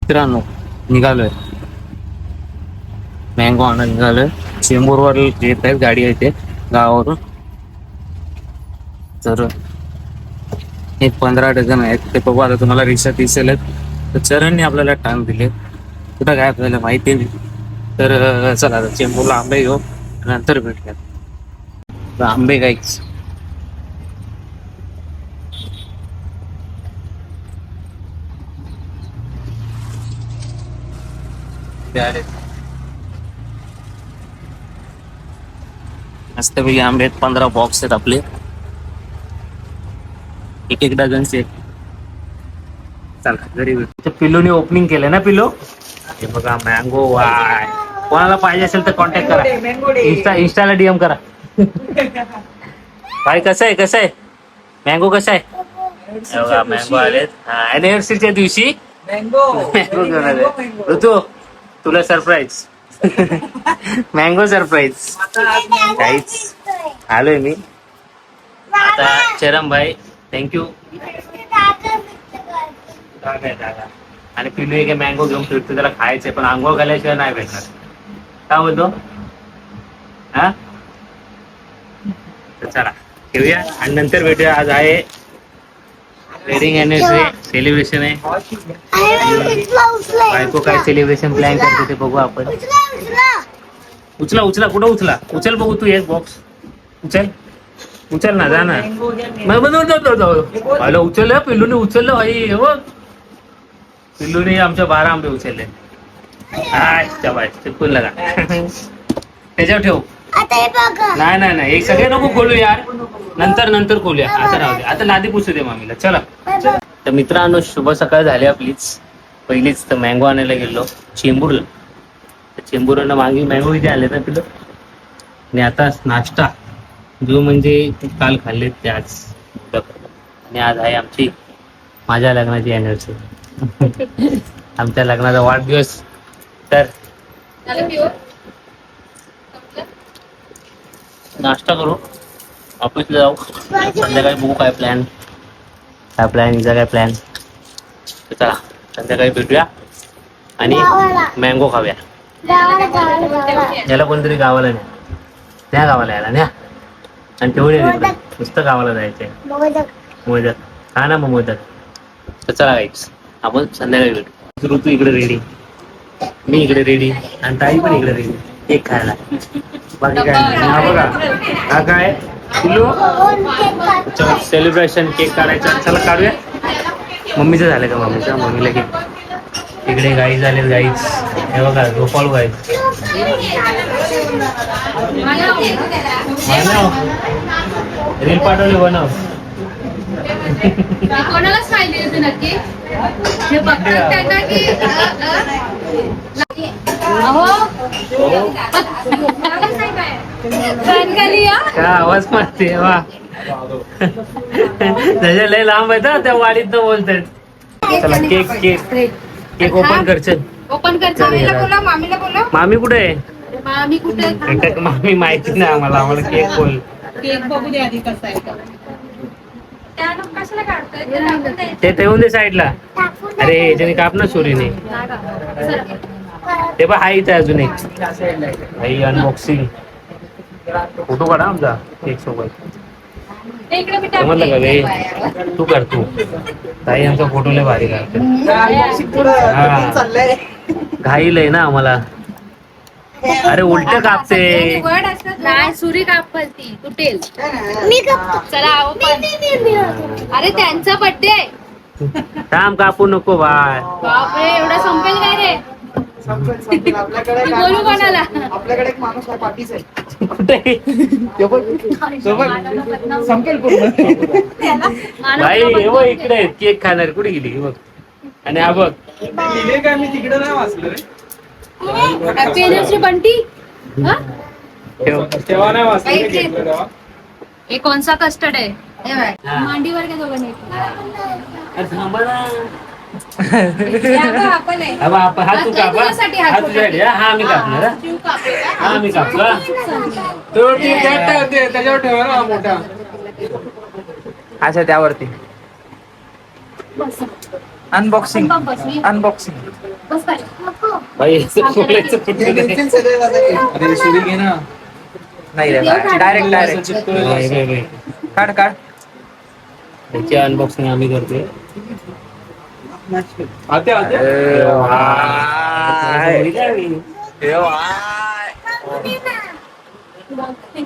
मित्रांनो निघालोय, मँगो आणा निघालोय. चेंबूरवर येत आहेत गाडी येते गावावरून. तर हे 15 डझन आहेत ते बघू. आता तुम्हाला रिक्षा दिसेल. तर चरणने आपल्याला टाइम दिले, कुठं काय आपल्याला माहिती नाही. तर चला आता चेंबूरला आंबे घेऊ, नंतर भेटूयात. आंबे काहीच मस्तपैकी आंबे आहेत. 15 बॉक्स आहेत आपले, एक डझनचे. चला घरी भेटू. पिल्लूने ओपनिंग केलं ना पिल्लू. हे बघा मँगो. वाय, कोणाला पाहिजे असेल तर कॉन्टॅक्ट करा, इंस्टाला डीएम करा. भाई कसं आहे मँगो कसा आहे. मँगो आलेत अॅनिव्हर्सरीच्या दिवशी. मँगो घेऊन आले ऋतू, तुला सरप्राईज. Mango surprise. काहीच आलोय मी आता. चरम भाई थँक्यू. आणि पिलू एक मँगो घेऊन फिरतो, त्याला खायचंय पण आंघोळ घाल्याशिवाय नाही भेटणार. काय बोलतो हा. तर चला ठेवूया आणि नंतर भेटूया. आज आहे वेडिंग अॅनिव्हर्सरी सेलिब्रेशन आहे. बायको काय सेलिब्रेशन प्लॅन करते ते बघू आपण. उचला कुठं उचल बघू. तू एक बॉक्स उचल ना, जा ना. हॅलो उचल. पिल्लूने उचललं भाई. हे बघ पिल्लूने आमच्या 12 आंबे उचलले. चिपकून लगा. त्याच्यावर ठेव. नाही एक सगळे नको खोलू यार, नंतर खोलूया. आता राहू दे, आता लादी पुसू दे मामीला. चला. तर मित्रांनो शुभ सकाळ झाली आपलीच. पहिलीच तर मँगो आणायला गेलो चेंबूरला. चेंबूरला मागे मँगो इथे आले ना पिलं. आणि आता नाश्ता जो म्हणजे काल खाल्ले ते आज. आणि आज आहे आमची माझ्या लग्नाची अॅनिव्हर्सरी. आमच्या लग्नाचा वाढदिवस. तर नाश्ता करू, ऑफिसला जाऊ, संध्याकाळी बघू काय प्लॅन हिचा काय प्लॅन. चला संध्याकाळी भेटूया आणि मँगो खाऊया. याला कोणतरी गावाला न्या, त्या गावाला यायला न्या आणि तेवढे नुसतं गावाला जायचंय. मोदक खा ना मग मोदक. तर चला गाईच आपण संध्याकाळी भेटू. ऋतू इकडे रेडी, मी इकडे रेडी आणि ताई पण इकडे रेडी केक खायला. बाकी काय नाही. हा बघा हा काय पिल्लू सेलिब्रेशन केक काढायचा. चला काढूया. मम्मीचं झालं का. मम्मीला केक. इकडे गाई झाले गाईच. हे बघा गोपाळ गाई. रील पाठवले बनव. कोणालाच माहिती होती नक्की हे बघतात त्यांना की काय आवाज मारते वा. त्याच्या लय लांब आहे ना, त्या वाडीत बोलतात. चला केक ओपन कर. चल ओपन कर. मामीला बोला. मामी कुठे आहे. मामी कुठे. मामी माहिती नाही आम्हाला केक बोल. केक बघू दे आधी कसा आहे. ते ठेवून दे साईडला. अरे याच्याने काप ना सुरीने. ते बघ हा इथे अजून एक भाई अनबॉक्सिंग. फोटो काढा आमचा केक सोबत. समजलं का रे. तू कर तू. ताई आमचा फोटो लय भारी काढते. घाईल आहे ना आम्हाला. अरे उलट कापते. नाही सुरी कापती तुटेल. चला अरे त्यांचा बर्थडे आहे. थांब कापू नको बाय. बापरे एवढा संपेल काय रे. बोलू कोणाला. आपल्याकडे एक माणूस आहे पाठीच आहे. कुठे संपेल पूर्ण. भाई हे बघ इकडे केक खाणार. कुठे गेली बघ. आणि हा बघ लिहिले काय मी तिकडे नाही वाचलं रे. Happy anniversary Bunty. तेव्हा नाही वाचलं. हे कोणसा कस्टर्ड आहे. मांडीवर घ्या दोघांनी. हा तू कापा. हा तुझ्यासाठी. हा मी कापणार. हा मी कापला. तो त्याच्यावर ठेवा ना मोठा. अच्छा त्यावरती. अनबॉक्सिंग बस मी अनबॉक्सिंग. बस काय भाई याचं खोलायचं कुठं नाही. अरे सुरी घे ना. नाही रे डायरेक्ट डायरेक्ट नाही, नाही, नाही. काढ काढ. याची अनबॉक्सिंग आम्ही करतोय. आते आते.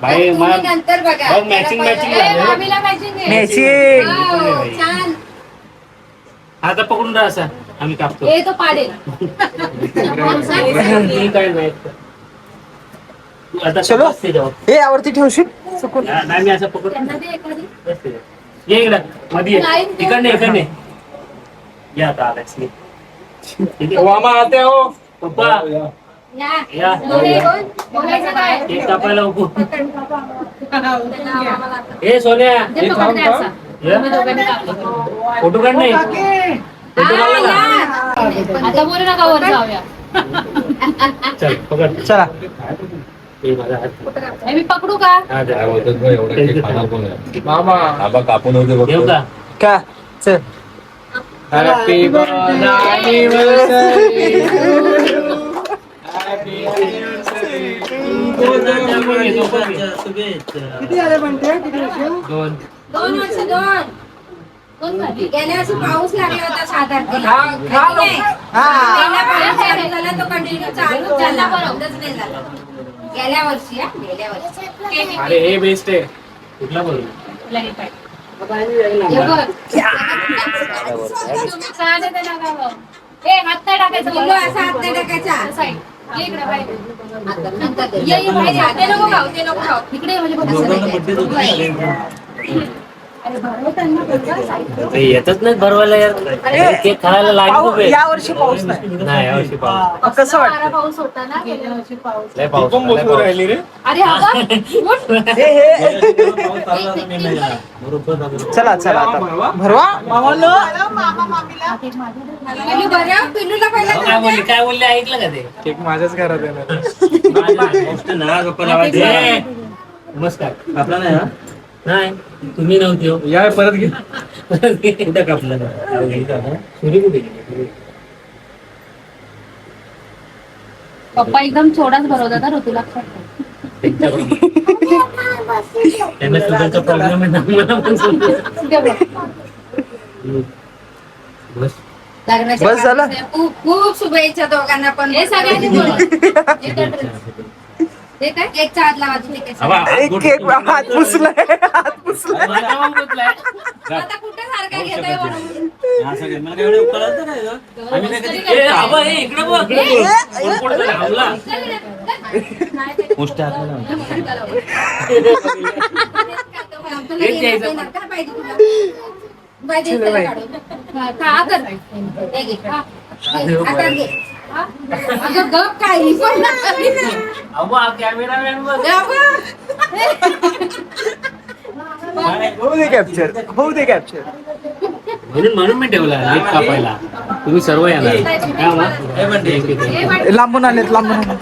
भाई मला नंतर बघा बघ, matching झालं. मामीला matching आहे. मॅचिंग. हो, छान. आता पकडून राहा असा आम्ही कापतो. हे तो पाडेल. मी काय नाही. आता चलो. बस त्याच्यावर. हे यावरती ठेवशील चुकून. नाही मी असं पकडतो. त्यांना दे एखादी. बस त्याच्यावर. ये इकडं मध्ये ये. नाही. इकडने या आता आलास मी. ठीक आहे. मामा आते हो. पप्पा या. या. दोन्ही कोण? बोलायचं काय? केक कापायला उभं. त्यांना आम्हाला आता. ए सोन्या दे पकड दे असा. या. तुम्ही दोघांनी कापलं. फोटो काढ नाही. फोटो काढला का? आता बोलू नका वर जाऊया. चल पकड. चला. ए, माझा हात. हे मी पकडू का? हा, जा. मामा. आबा कापून होते बघ. देऊ का? का चल. हॅपी बर्थडे दोन. 2 वर्ष 2. कोण झाली? गेल्या वर्षी पाऊस लागला होता 7 तारखेला. हा. पहिला पाऊस चालू झाला तो कंटिन्यू चालू झाला बरोबर. बंदच नाही झाला. गेल्या वर्षी गेल्या वर्षी. अरे हे बेस्ट आहे. कुठला बोलू? लगे पाय. हे बघ. छान आहे ते नका. ए हात नाही टाकायचं बोललो असा हात नाही टाकायचा. साईड. ये इकडे बाहेर. नंतर दे. ये बाहेर. ते नको खाऊ, ते नको खाऊ. इकडे ये म्हणजे बघ. अरे भरवताना बघा साईड. येतच नाही भरवायला यार. केक खायला लागेल. या वर्षी पाऊस नाही. नाही यावर्षी पाऊस. कसं वाटतं? वारा पाऊस होता ना गेल्या वर्षी पाऊस. लय पाऊस. पण बसून राहिली रे. अरे हवा उठ. हे चला चला आता भरवा मामाला. पिल्लू बरं पिल्लूला पहिला काय बोलले ऐकलं का ते? केक माझ्याच घरात येणार. नमस्कार. आपला नाही हा? नाही तुम्ही नव्हती हो. या परत घे. कुठं कापलं सुरी कुठे गेली? पप्पा एकदम थोडाच भरवतात ना ऋतू लक्षात ठेव. त्यांना शुगरचा प्रॉब्लेम आहे ना मला पण सुद्धा. ते बघ. बस. लग्नाच्या बस झालं? खूप खूप शुभेच्छा दोघांना पण. हे सगळ्यांनी बोला. हे तर dress. ते काय केकचा हात लावा तुम्ही केक. आवा, एक केक हात पुसलाय हात पुसलाय. माझा भाऊ बोललाय. आता कुठे सारखा घेताय म्हणून. ए, आबा, ए, इकडे बघ. कोण कोण झालं? आवला. तुला एक घ्यायचं. घेणार का पाहिजे तुला? पाहिजे चलो त्याला बाई. काढून. का कर? हे घे. घे, आता घे. अगं गप काय ही पण नाही. आबा, कॅमेरामॅन बघ. होऊ दे कॅप्चर होऊ दे कॅप्चर. म्हणून मी ठेवला लेट कापायला. तुम्ही सर्व येणार काय आम्हा? लांबून आलेत लांबून आलेत.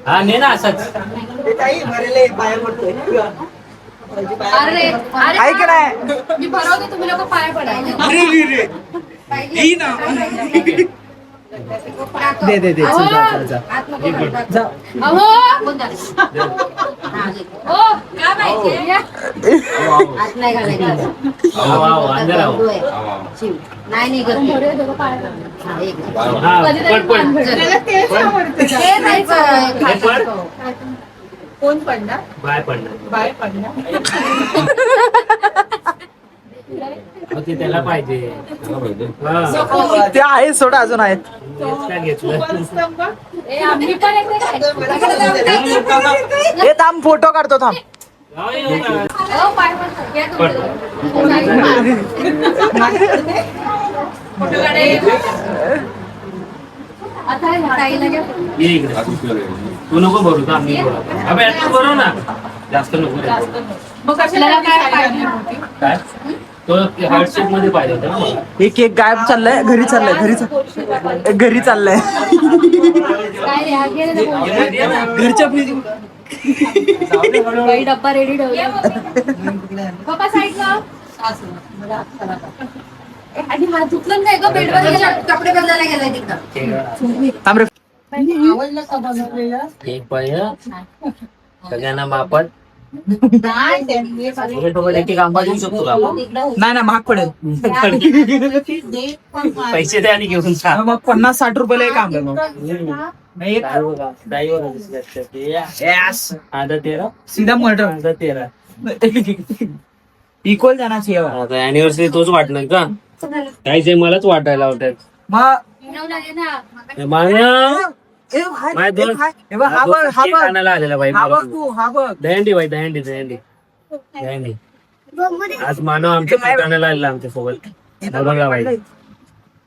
हा ने ना असाच. अरे अरे ऐक नाही. मी भरवते तुम्ही लोक पाय पडायला. दे दे दे चल जा चल जा. अहो ओ का पाहिजे? हात नाही घालायचा. आहो, आहो, अंदर आहो. शिव. नाही गं. हा, पड, पड. हे नाही हे पड. कोण पडणार? बाय पडणार. बाय पडणार. अहो, ते त्याला पाहिजे. हा. ते आहे सोडा अजून आहेत. हेच काय घेतलं? ए आम्ही पण येते काय? हे थांब फोटो काढतो थांब. जाऊ येऊ का? अहो पाय पडतात. घ्या पड. आता ताईला घ्या. ये इकडे. तू नको भरू का मी भरू. अबे तू भरू ना. जास्त नको रे. मग आपल्याला काय पाहिजे? काय तो हार्ट शेप मध्ये पाहिजे होता ना मला. हे केक गायब चाललाय घरी चाललाय घरी चाललाय. काय रे आगे रे बोल. ये ना. घरच्या फ्रीज. बाई डब्बा रेडी ठेवला. पप्पा साईडला. आणि हात धुतलं नाही का बेडवर कपडे बदलायला गेलाय तिकडं. थांब रे. एक पाहिजे सगळ्यांना मापत एक एक आंबा देऊ शकतो का आपण? नाही ना, महाग पडेल. पैसे द्या आणि घेऊन जा. मग 50-60 रुपयाला एक आंबा मग. नाही एक Yes. आधा 13 सीधा मर्डर. आधा 13 इक्वल जाना चाहिए. आता अॅनिव्हर्सरी तोच वाटणार का? काहीच आहे मलाच वाटायला वाटत. मग मान्या ए भाई, माय दोन- ए भाई, हे बघ, हा बघ, हा केक बघ. आणायला आलेला बाई हा बघ तू, हा बघ. दहंडी बाई दहंडी दहंडी दहंडी आज मानव आमच्या ठिकाणाला आलेला आमच्या सोबत. बघा बाई.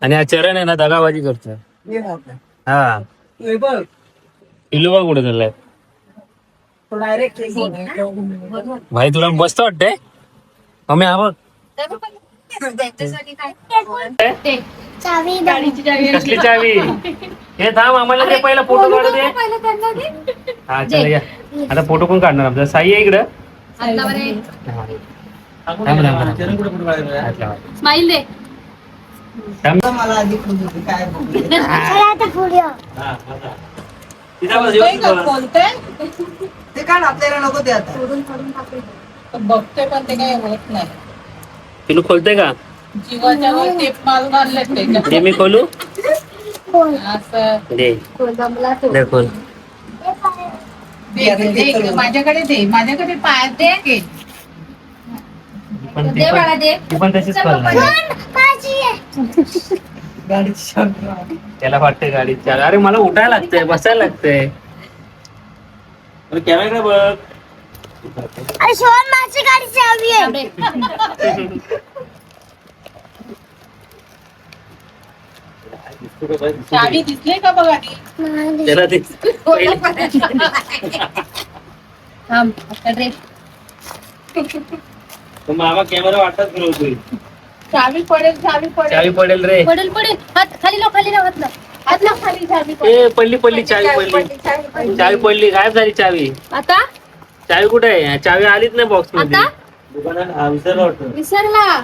आणि हा चरण आहे ना दगाबाजी करतोय. हा हे बघ, पिल्लू बघ कुठे चाललाय. तो डायरेक्ट भाई तुला मस्त वाटतंय मम्मी हा बघ गाडीची चावी कसली चावी हे थांब आम्हाला ते पहिला फोटो काढू दे. हा चला या आता फोटो कोण काढणार आमचा साई आहे इकडं. हा. थांब, थांब, थांब. स्माइल दे. थांब. मला आधी काय तिथं बस, येऊ. ते काढ, आपल्याला नको ते आता. बघते पण ते काही होत नाही. पिल्लू खोलते का जीवाच्या वर टेप मारून आणले त्याच्या ते मी खोलू असं दे दे खोल. दे, माझ्याकडे पाय दे की. पण दे बाळा, दे. ती पण तशीच खोलणार गाडीची चावी. त्याला वाटतंय गाडीत चाल. अरे मला उठायला लागतंय बसायला लागतंय. कॅमेरा बघ चावी दिसले का बघा ती? त्याला ते थांब, आता ड्रेस. तो मामा कॅमेरा वाटत फिरवतोय. चावी पडेल चावी पडेल रे. पडेल पडेल. हात खाली लाव, खाली लाव, हात लाव. हात लाव खाली, चावी ए पडली पडली चावी पडली चावी पडली गायब झाली चावी. आता चावी कुठे आहे चावी आलीच नाही बॉक्स मध्ये. आता दुकानात विसरला वाटतं. विसरला.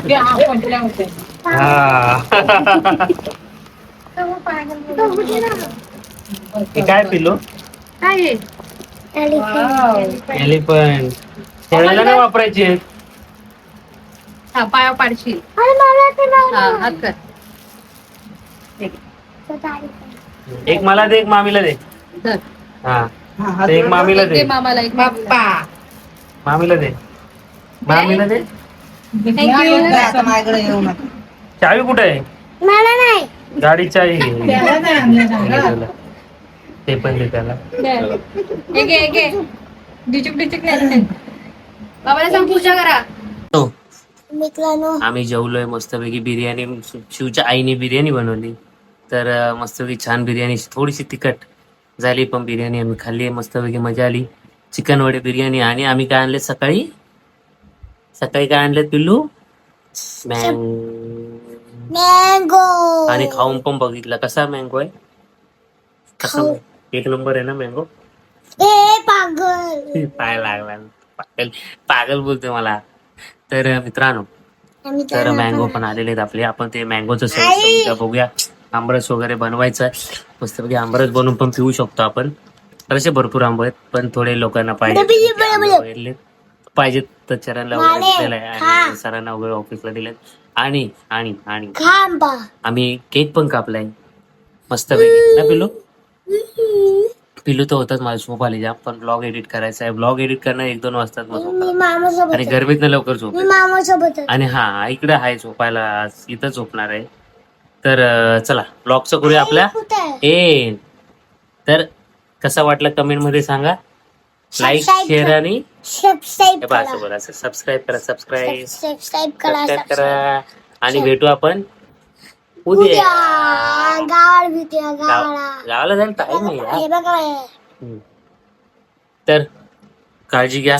ते हा पडल्या होत्या. हा हे काय पिलो काय आहे? एलिफंट खेळायला नाही वापरायचे. हा, पायावर पाडशील. हा, हात कर. एक मला दे एक मामीला दे. धर. हा ते एक मामीला दे दे मामाला एक बाप्पा मामीला दे मामीला दे. आता माझ्याकडे येऊ नका. चावी कुठे आहे गाडी चावी त्याला नाही आणलं ना. ते पण दे त्याला. एक एक एक डिचुक डिचुक नाही. बाबाला सांग पूजा करा. आम्ही जेवलोय मस्तपैकी बिर्याणी. शिवच्या आईने बिर्याणी बनवली तर मस्तपैकी छान बिर्याणी थोडीशी तिखट झाली पण बिर्याणी आम्ही खाल्ली मस्तपैकी मजा आली. चिकन वडे बिर्याणी आणि आम्ही काय आणले सकाळी काय आणले पिल्लू मँगो आणि खाऊन पण बघितला कसा मँगो आहे. कसा एक नंबर आहे ना मँगो. पाय लागला पागल बोलतोय मला. तर मित्रांनो तर मँगो पण आलेले आहेत आपले. आपण ते मँगोचं बघूया. आंबरस वगैरे बनवायचं मस्तपैकी आंबरस बनवून पण पिऊ शकतो आपण. तसे भरपूर आंबे आहेत पण थोडे लोकांना पाहिजेत तर चरणला वगैरे दिलेलं आहे आणि सरांना वगैरे ऑफिसला दिलेत. आणि आणि आणि आम्ही केक पण कापलाय मस्तपैकी ना पिल्लू. पिल्लू तर होताच माझा झोप आली जाम पण ब्लॉग एडिट करायचा आहे. ब्लॉग एडिट करणं 1-2 वाजतात मग आणि गरमीत लवकर झोप. आणि हा इकडे आहे झोपायला आज इथं झोपणार आहे. तर चला ब्लॉगचं करूया आपल्या ए. तर कसा वाटला कमेंट मध्ये सांगा. लाईक शेअर आणि सबस्क्राईब करा. सबस्क्राईब करा आणि भेटू आपण उद्या. गावाला जायला टाइम नाही यार. तर काळजी घ्या.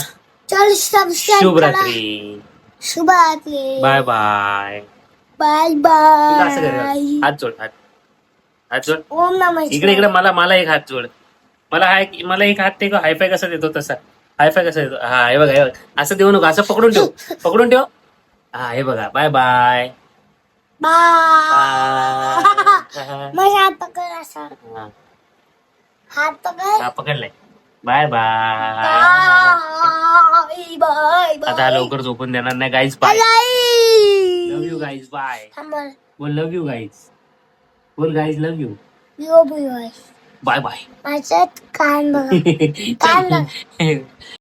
शुभरात्री. Bye bye. हात जोड हात जोड. इकडे मला एक हात जोड. मला एक हात ते हायफाय कसा देतो तसा हायफाय कसं येतो हा हे बघा असं देऊ नको असं पकडून ठेव हा हे बघा बाय बाय हात पकड असा हात पकड हा पकडलाय बाय बाय बाय आता हा लवकर झोपून देणार नाही guys bye love you guys bye बोल लव्ह यू गाईज बोल guys love you bye bye माझ्यात कान बघ कान बघ